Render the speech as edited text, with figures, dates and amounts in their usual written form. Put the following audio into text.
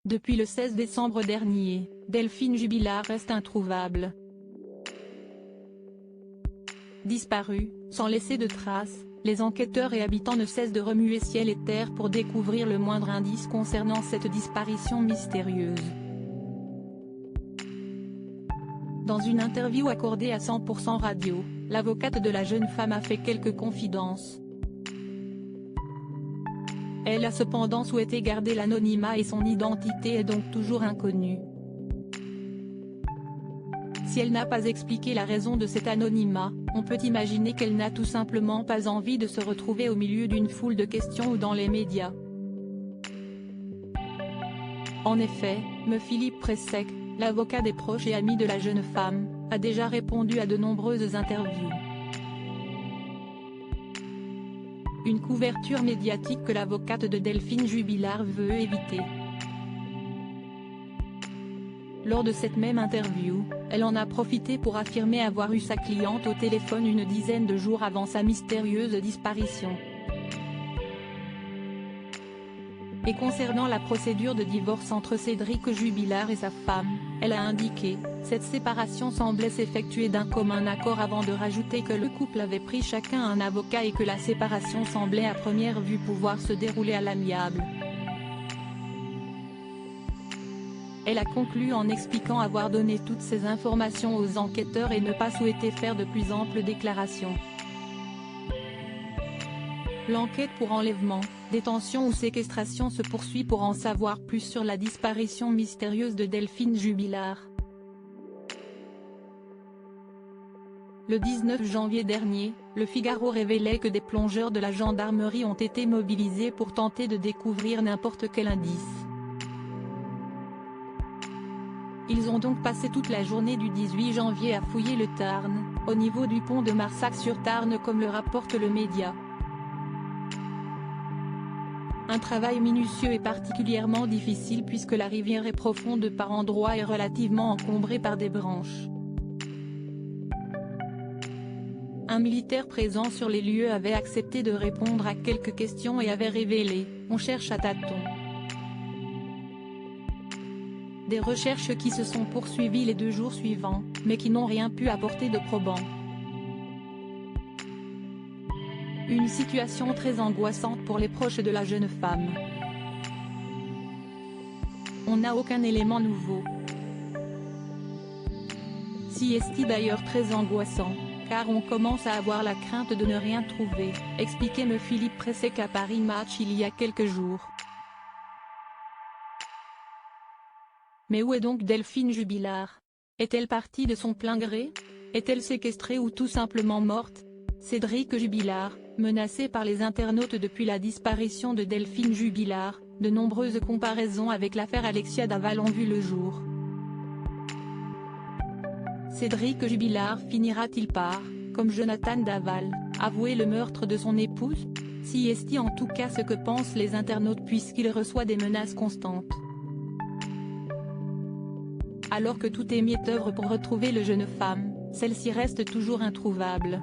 Depuis le 16 décembre dernier, Delphine Jubilard reste introuvable. Disparue, sans laisser de traces, les enquêteurs et habitants ne cessent de remuer ciel et terre pour découvrir le moindre indice concernant cette disparition mystérieuse. Dans une interview accordée à 100% Radio, l'avocate de la jeune femme a fait quelques confidences. Elle a cependant souhaité garder l'anonymat et son identité est donc toujours inconnue. Si elle n'a pas expliqué la raison de cet anonymat, on peut imaginer qu'elle n'a tout simplement pas envie de se retrouver au milieu d'une foule de questions ou dans les médias. En effet, M. Philippe Pressec, l'avocat des proches et amis de la jeune femme, a déjà répondu à de nombreuses interviews. Une couverture médiatique que l'avocate de Delphine Jubilard veut éviter. Lors de cette même interview, elle en a profité pour affirmer avoir eu sa cliente au téléphone une dizaine de jours avant sa mystérieuse disparition. Et concernant la procédure de divorce entre Cédric Jubilard et sa femme, elle a indiqué « Cette séparation semblait s'effectuer d'un commun accord » avant de rajouter que le couple avait pris chacun un avocat et que la séparation semblait à première vue pouvoir se dérouler à l'amiable. Elle a conclu en expliquant avoir donné toutes ces informations aux enquêteurs et ne pas souhaiter faire de plus amples déclarations. L'enquête pour enlèvement, détention ou séquestration se poursuit pour en savoir plus sur la disparition mystérieuse de Delphine Jubilard. Le 19 janvier dernier, Le Figaro révélait que des plongeurs de la gendarmerie ont été mobilisés pour tenter de découvrir n'importe quel indice. Ils ont donc passé toute la journée du 18 janvier à fouiller le Tarn, au niveau du pont de Marsac-sur-Tarn comme le rapporte le média. Un travail minutieux et particulièrement difficile puisque la rivière est profonde par endroits et relativement encombrée par des branches. Un militaire présent sur les lieux avait accepté de répondre à quelques questions et avait révélé « On cherche à tâtons ». Des recherches qui se sont poursuivies les 2 jours suivants, mais qui n'ont rien pu apporter de probant. Une situation très angoissante pour les proches de la jeune femme. On n'a aucun élément nouveau. Si est d'ailleurs très angoissant, car on commence à avoir la crainte de ne rien trouver, expliquait M. Philippe Pressec à Paris Match il y a quelques jours. Mais où est donc Delphine Jubilard? Est-elle partie de son plein gré? Est-elle séquestrée ou tout simplement morte? Cédric Jubilard, menacé par les internautes depuis la disparition de Delphine Jubilard, de nombreuses comparaisons avec l'affaire Alexia Daval ont vu le jour. Cédric Jubilard finira-t-il par, comme Jonathan Daval, avouer le meurtre de son épouse? Si est en tout cas ce que pensent les internautes puisqu'il reçoit des menaces constantes. Alors que tout est mis œuvre pour retrouver la jeune femme, celle-ci reste toujours introuvable.